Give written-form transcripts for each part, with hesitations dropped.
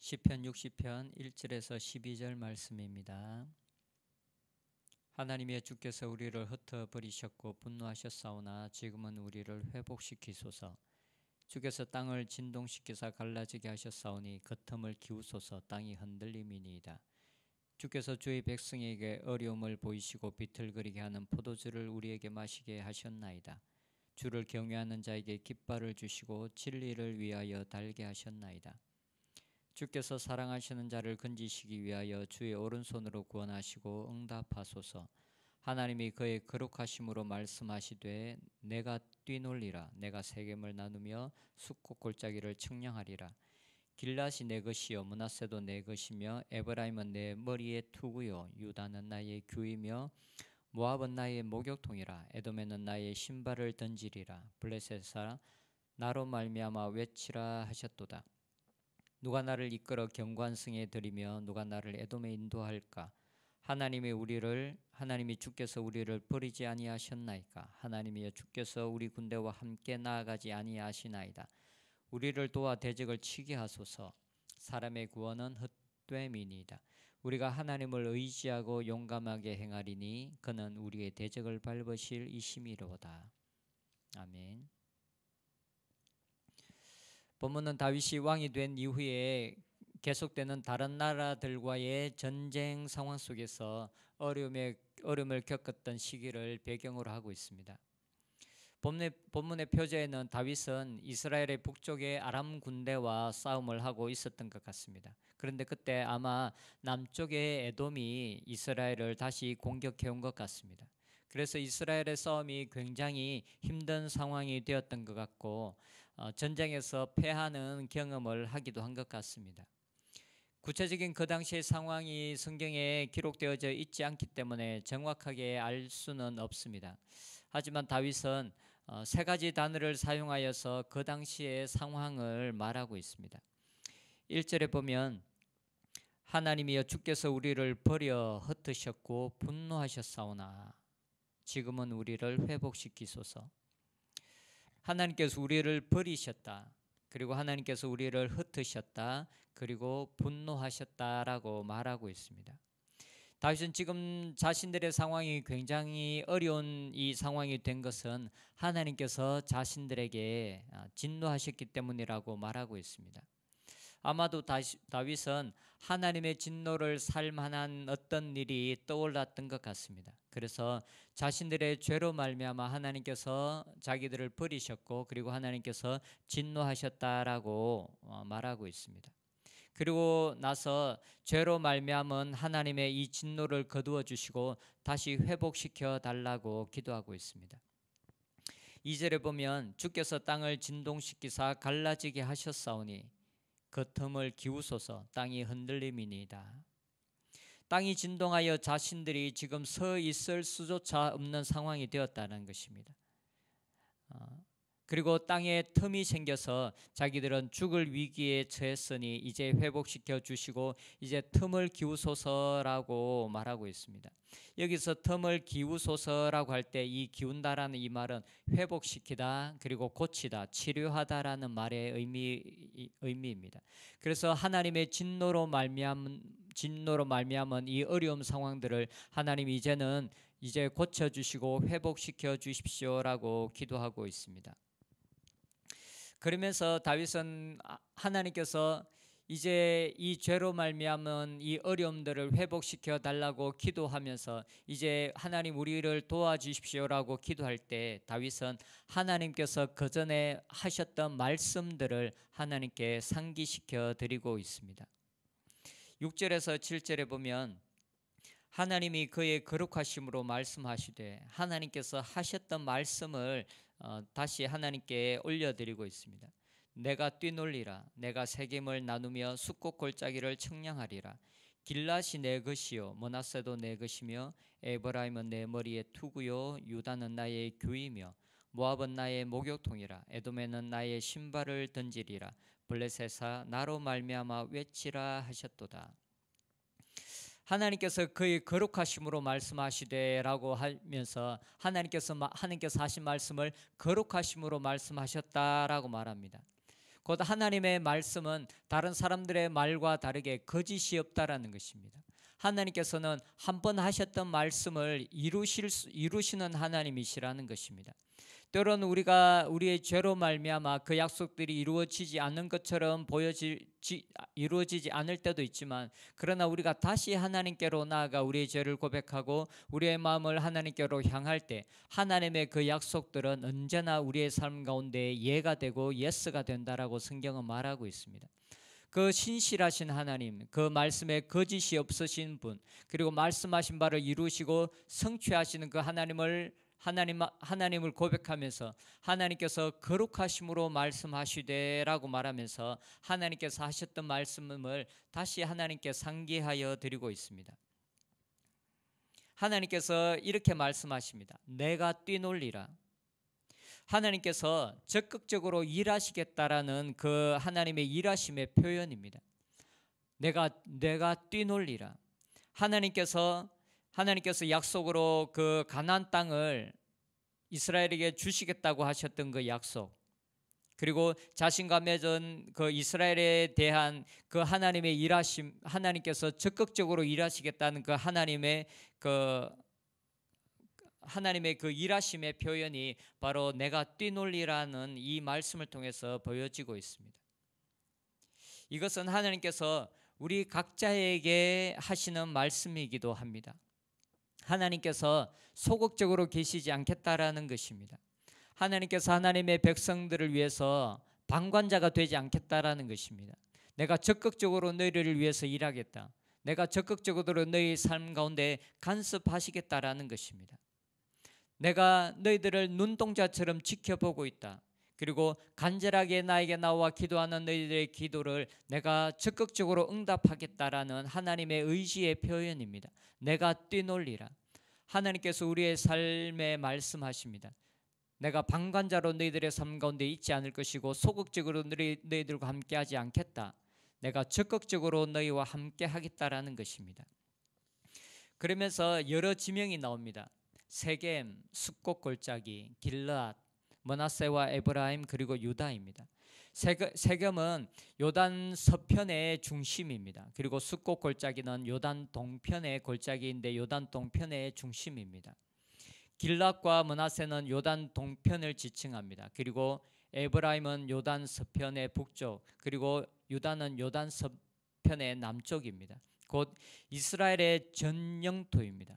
시편 60편 1절에서 12절 말씀입니다. 하나님의 주께서 우리를 흩어버리셨고 분노하셨사오나 지금은 우리를 회복시키소서. 주께서 땅을 진동시키사 갈라지게 하셨사오니 그 틈을 기우소서. 땅이 흔들림이니이다. 주께서 주의 백성에게 어려움을 보이시고 비틀거리게 하는 포도주를 우리에게 마시게 하셨나이다. 주를 경외하는 자에게 깃발을 주시고 진리를 위하여 달게 하셨나이다. 주께서 사랑하시는 자를 건지시기 위하여 주의 오른손으로 구원하시고 응답하소서. 하나님이 그의 거룩하심으로 말씀하시되 내가 뛰놀리라. 내가 세겜을 나누며 숫곳 골짜기를 청량하리라. 길앗이 내 것이요 므낫세도 내 것이며 에브라임은 내 머리의 투구요 유다는 나의 규이며 모압은 나의 목욕통이라. 에돔에는 나의 신발을 던지리라. 블레셋아 나로 말미암아 외치라 하셨도다. 누가 나를 이끌어 경관승에 들이며 누가 나를 에돔에 인도할까? 하나님이 주께서 우리를 버리지 아니하셨나이까? 하나님이여 주께서 우리 군대와 함께 나아가지 아니하시나이다. 우리를 도와 대적을 치게 하소서. 사람의 구원은 헛됨이니이다. 우리가 하나님을 의지하고 용감하게 행하리니 그는 우리의 대적을 밟으실 이심이로다. 아멘. 본문은 다윗이 왕이 된 이후에 계속되는 다른 나라들과의 전쟁 상황 속에서 어려움을 겪었던 시기를 배경으로 하고 있습니다. 본문의 표제에는 다윗은 이스라엘의 북쪽의 아람 군대와 싸움을 하고 있었던 것 같습니다. 그런데 그때 아마 남쪽의 에돔이 이스라엘을 다시 공격해온 것 같습니다. 그래서 이스라엘의 싸움이 굉장히 힘든 상황이 되었던 것 같고 전쟁에서 패하는 경험을 하기도 한 것 같습니다. 구체적인 그 당시의 상황이 성경에 기록되어져 있지 않기 때문에 정확하게 알 수는 없습니다. 하지만 다윗은 세 가지 단어를 사용하여서 그 당시의 상황을 말하고 있습니다. 1절에 보면 하나님이여 주께서 우리를 버려 흩으셨고 분노하셨사오나 지금은 우리를 회복시키소서. 하나님께서 우리를 버리셨다. 그리고 하나님께서 우리를 흩으셨다. 그리고 분노하셨다라고 말하고 있습니다. 다윗은 지금 자신들의 상황이 굉장히 어려운 이 상황이 된 것은 하나님께서 자신들에게 진노하셨기 때문이라고 말하고 있습니다. 아마도 다윗은 하나님의 진노를 살 만한 어떤 일이 떠올랐던 것 같습니다. 그래서 자신들의 죄로 말미암아 하나님께서 자기들을 버리셨고 그리고 하나님께서 진노하셨다라고 말하고 있습니다. 그리고 나서 죄로 말미암은 하나님의 이 진노를 거두어 주시고 다시 회복시켜 달라고 기도하고 있습니다. 2절에 보면 주께서 땅을 진동시키사 갈라지게 하셨사오니 그 틈을 기우소서. 땅이 흔들림이니이다. 땅이 진동하여 자신들이 지금 서 있을 수조차 없는 상황이 되었다는 것입니다. 그리고 땅에 틈이 생겨서 자기들은 죽을 위기에 처했으니 이제 회복시켜 주시고 이제 틈을 기우소서라고 말하고 있습니다. 여기서 틈을 기우소서라고 할 때 이 기운다라는 이 말은 회복시키다 그리고 고치다 치료하다라는 말의 의미입니다. 그래서 하나님의 진노로 말미암은 이 어려움 상황들을 하나님이 이제 고쳐주시고 회복시켜 주십시오라고 기도하고 있습니다. 그러면서 다윗은 하나님께서 이제 이 죄로 말미암은 이 어려움들을 회복시켜 달라고 기도하면서 이제 하나님 우리를 도와주십시오라고 기도할 때 다윗은 하나님께서 그 전에 하셨던 말씀들을 하나님께 상기시켜 드리고 있습니다. 6절에서 7절에 보면 하나님이 그의 거룩하심으로 말씀하시되 하나님께서 하셨던 말씀을 다시 하나님께 올려드리고 있습니다. 내가 뛰놀리라. 내가 세겜을 나누며 숫곳 골짜기를 청량하리라. 길앗이 내 것이요 므낫세도 내 것이며 에브라임은 내 머리의 투구요 유다는 나의 규이며 모압은 나의 목욕통이라. 에돔에는 나의 신발을 던지리라. 블레셋아 나로 말미암아 외치라 하셨도다. 하나님께서 그의 거룩하심으로 말씀하시되라고 하면서 하나님께서 하신 말씀을 거룩하심으로 말씀하셨다라고 말합니다. 곧 하나님의 말씀은 다른 사람들의 말과 다르게 거짓이 없다라는 것입니다. 하나님께서는 한 번 하셨던 말씀을 이루시는 하나님이시라는 것입니다. 때로는 우리가 우리의 죄로 말미암아 그 약속들이 이루어지지 않는 것처럼 이루어지지 않을 때도 있지만, 그러나 우리가 다시 하나님께로 나아가 우리의 죄를 고백하고 우리의 마음을 하나님께로 향할 때 하나님의 그 약속들은 언제나 우리의 삶 가운데 예가 되고 예스가 된다라고 성경은 말하고 있습니다. 그 신실하신 하나님, 그 말씀에 거짓이 없으신 분, 그리고 말씀하신 바를 이루시고 성취하시는 그 하나님을 고백하면서 하나님께서 거룩하심으로 말씀하시되라고 말하면서 하나님께서 하셨던 말씀을 다시 하나님께 상기하여 드리고 있습니다. 하나님께서 이렇게 말씀하십니다. 내가 뛰놀리라. 하나님께서 적극적으로 일하시겠다라는 그 하나님의 일하심의 표현입니다. 내가 뛰놀리라. 하나님께서 약속으로 그 가나안 땅을 이스라엘에게 주시겠다고 하셨던 그 약속, 그리고 자신과 맺은 그 이스라엘에 대한 그 하나님의 일하심, 하나님께서 적극적으로 일하시겠다는 그 하나님의 그 일하심의 표현이 바로 내가 뛰놀리라는 이 말씀을 통해서 보여지고 있습니다. 이것은 하나님께서 우리 각자에게 하시는 말씀이기도 합니다. 하나님께서 소극적으로 계시지 않겠다라는 것입니다. 하나님께서 하나님의 백성들을 위해서 방관자가 되지 않겠다라는 것입니다. 내가 적극적으로 너희를 위해서 일하겠다. 내가 적극적으로 너희 삶 가운데 간섭하시겠다라는 것입니다. 내가 너희들을 눈동자처럼 지켜보고 있다. 그리고 간절하게 나에게 나와 기도하는 너희들의 기도를 내가 적극적으로 응답하겠다라는 하나님의 의지의 표현입니다. 내가 뛰놀리라. 하나님께서 우리의 삶에 말씀하십니다. 내가 방관자로 너희들의 삶 가운데 있지 않을 것이고 소극적으로 너희들과 함께하지 않겠다. 내가 적극적으로 너희와 함께 하겠다라는 것입니다. 그러면서 여러 지명이 나옵니다. 세겜, 숫곳 골짜기, 길르앗, 므낫세와 에브라임, 그리고 유다입니다. 세겜은 요단 서편의 중심입니다. 그리고 숫곳 골짜기는 요단 동편의 골짜기인데 요단 동편의 중심입니다. 길르앗과 므낫세는 요단 동편을 지칭합니다. 그리고 에브라임은 요단 서편의 북쪽, 그리고 유다는 요단 서편의 남쪽입니다. 곧 이스라엘의 전 영토입니다.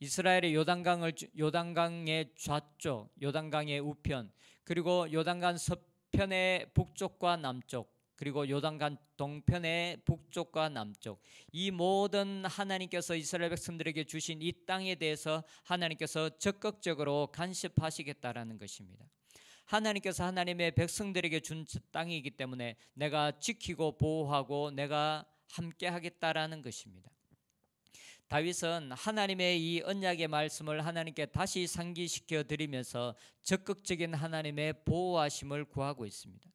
이스라엘의 요단강의 좌쪽, 요단강의 우편, 그리고 요단강 서편의 북쪽과 남쪽, 그리고 요단강 동편의 북쪽과 남쪽, 이 모든 하나님께서 이스라엘 백성들에게 주신 이 땅에 대해서 하나님께서 적극적으로 간섭하시겠다라는 것입니다. 하나님께서 하나님의 백성들에게 준 땅이기 때문에 내가 지키고 보호하고 내가 함께 하겠다라는 것입니다. 다윗은 하나님의 이 언약의 말씀을 하나님께 다시 상기시켜 드리면서 적극적인 하나님의 보호하심을 구하고 있습니다.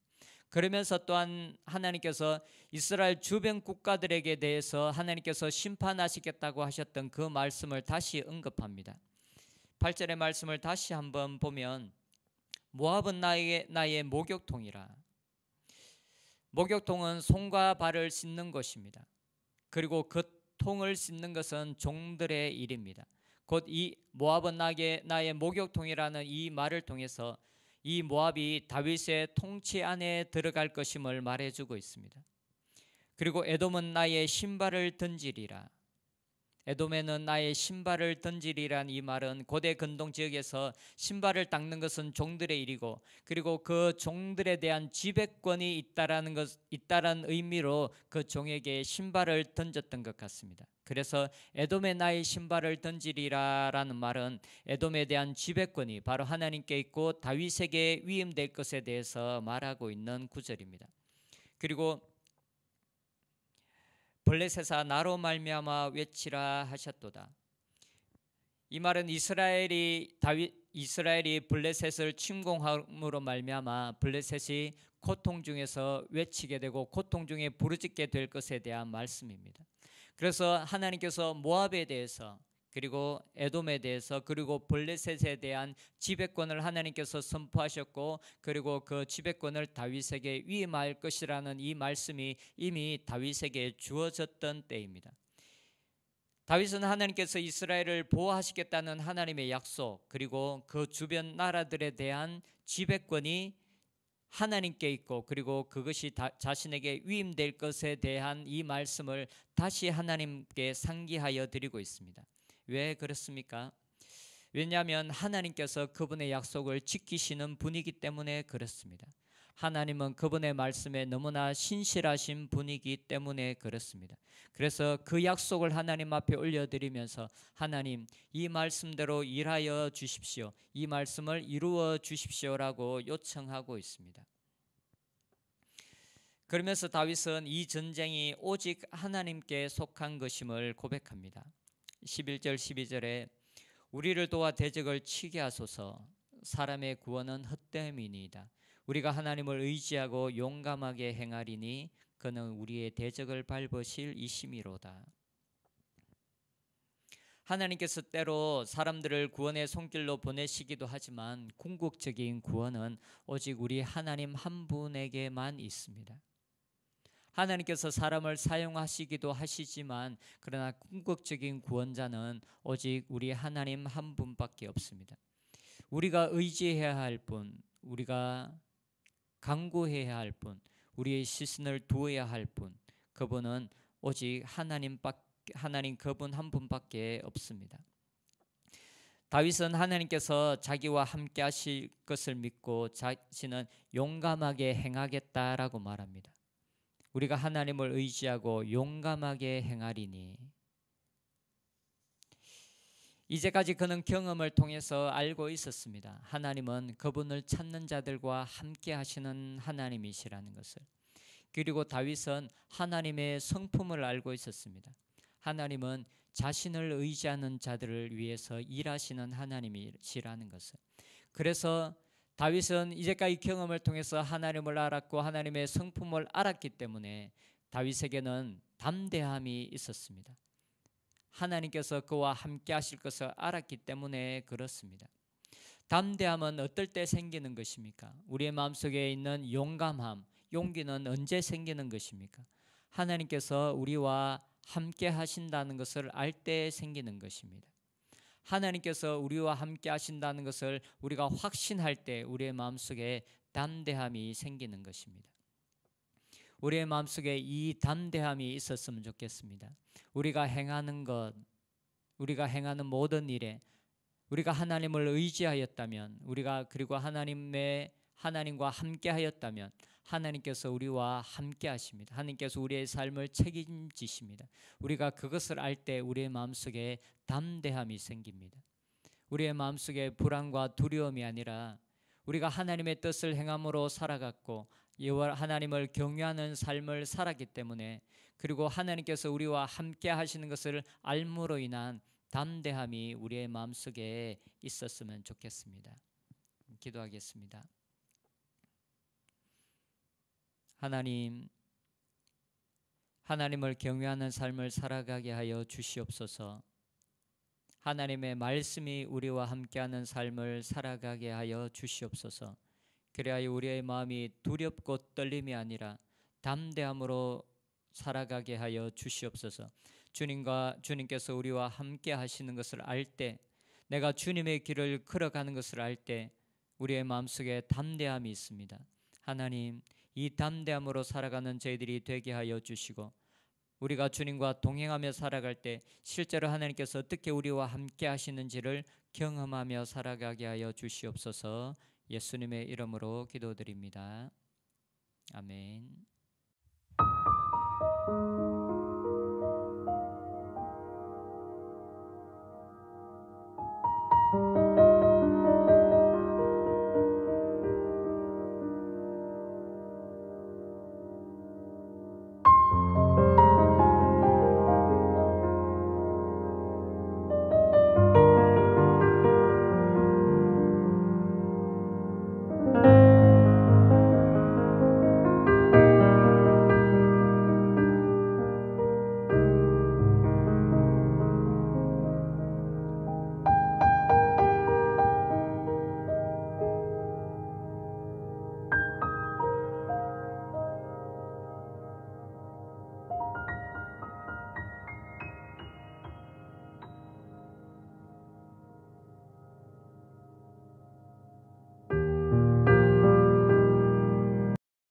그러면서 또한 하나님께서 이스라엘 주변 국가들에게 대해서 하나님께서 심판하시겠다고 하셨던 그 말씀을 다시 언급합니다. 8절의 말씀을 다시 한번 보면 모압은 나의 목욕통이라. 목욕통은 손과 발을 씻는 곳입니다. 그리고 그 통을 씻는 것은 종들의 일입니다. 곧 이 모압은 나의 목욕통이라는 이 말을 통해서 이 모압이 다윗의 통치 안에 들어갈 것임을 말해주고 있습니다. 그리고 에돔은 나의 신발을 던지리라. 에돔에는 나의 신발을 던지리란 이 말은 고대 근동 지역에서 신발을 닦는 것은 종들의 일이고, 그리고 그 종들에 대한 지배권이 있다라는 의미로 그 종에게 신발을 던졌던 것 같습니다. 그래서 에돔에 나의 신발을 던지리라라는 말은 에돔에 대한 지배권이 바로 하나님께 있고 다윗에게 위임될 것에 대해서 말하고 있는 구절입니다. 그리고 블레셋아 나로 말미암아 외치라 하셨도다. 이 말은 이스라엘이 블레셋을 침공함으로 말미암아 블레셋이 고통 중에서 외치게 되고 고통 중에 부르짖게 될 것에 대한 말씀입니다. 그래서 하나님께서 모압에 대해서, 그리고 에돔에 대해서, 그리고 블레셋에 대한 지배권을 하나님께서 선포하셨고, 그리고 그 지배권을 다윗에게 위임할 것이라는 이 말씀이 이미 다윗에게 주어졌던 때입니다. 다윗은 하나님께서 이스라엘을 보호하시겠다는 하나님의 약속, 그리고 그 주변 나라들에 대한 지배권이 하나님께 있고, 그리고 그것이 자신에게 위임될 것에 대한 이 말씀을 다시 하나님께 상기하여 드리고 있습니다. 왜 그렇습니까? 왜냐하면 하나님께서 그분의 약속을 지키시는 분이기 때문에 그렇습니다. 하나님은 그분의 말씀에 너무나 신실하신 분이기 때문에 그렇습니다. 그래서 그 약속을 하나님 앞에 올려드리면서, 하나님, 이 말씀대로 일하여 주십시오, 이 말씀을 이루어 주십시오라고 요청하고 있습니다. 그러면서 다윗은 이 전쟁이 오직 하나님께 속한 것임을 고백합니다. 11절 12절에 우리를 도와 대적을 치게 하소서. 사람의 구원은 헛됨이니이다. 우리가 하나님을 의지하고 용감하게 행하리니 그는 우리의 대적을 밟으실 이심이로다. 하나님께서 때로 사람들을 구원의 손길로 보내시기도 하지만 궁극적인 구원은 오직 우리 하나님 한 분에게만 있습니다. 하나님께서 사람을 사용하시기도 하시지만, 그러나 궁극적인 구원자는 오직 우리 하나님 한 분밖에 없습니다. 우리가 의지해야 할 분, 우리가 간구해야 할 분, 우리의 시선을 두어야 할 분, 그분은 오직 하나님 그분 한 분밖에 없습니다. 다윗은 하나님께서 자기와 함께 하실 것을 믿고 자신은 용감하게 행하겠다라고 말합니다. 우리가 하나님을 의지하고 용감하게 행하리니. 이제까지 그는 경험을 통해서 알고 있었습니다. 하나님은 그분을 찾는 자들과 함께 하시는 하나님이시라는 것을. 그리고 다윗은 하나님의 성품을 알고 있었습니다. 하나님은 자신을 의지하는 자들을 위해서 일하시는 하나님이시라는 것을. 그래서 다윗은 이제까지 경험을 통해서 하나님을 알았고 하나님의 성품을 알았기 때문에 다윗에게는 담대함이 있었습니다. 하나님께서 그와 함께 하실 것을 알았기 때문에 그렇습니다. 담대함은 어떨 때 생기는 것입니까? 우리의 마음속에 있는 용감함, 용기는 언제 생기는 것입니까? 하나님께서 우리와 함께 하신다는 것을 알 때 생기는 것입니다. 하나님께서 우리와 함께 하신다는 것을 우리가 확신할 때 우리의 마음속에 담대함이 생기는 것입니다. 우리의 마음속에 이 담대함이 있었으면 좋겠습니다. 우리가 행하는 것, 우리가 행하는 모든 일에 우리가 하나님을 의지하였다면, 우리가 그리고 하나님과 함께 하였다면 하나님께서 우리와 함께 하십니다. 하나님께서 우리의 삶을 책임지십니다. 우리가 그것을 알 때 우리의 마음속에 담대함이 생깁니다. 우리의 마음속에 불안과 두려움이 아니라 우리가 하나님의 뜻을 행함으로 살아갔고 하나님을 경외하는 삶을 살았기 때문에, 그리고 하나님께서 우리와 함께 하시는 것을 알므로 인한 담대함이 우리의 마음속에 있었으면 좋겠습니다. 기도하겠습니다. 하나님을 경외하는 삶을 살아가게 하여 주시옵소서. 하나님의 말씀이 우리와 함께하는 삶을 살아가게 하여 주시옵소서. 그래야 우리의 마음이 두렵고 떨림이 아니라 담대함으로 살아가게 하여 주시옵소서. 주님께서 우리와 함께 하시는 것을 알 때, 내가 주님의 길을 걸어가는 것을 알 때 우리의 마음속에 담대함이 있습니다. 하나님, 이 담대함으로 살아가는 저희들이 되게 하여 주시고, 우리가 주님과 동행하며 살아갈 때 실제로 하나님께서 어떻게 우리와 함께 하시는지를 경험하며 살아가게 하여 주시옵소서. 예수님의 이름으로 기도드립니다. 아멘.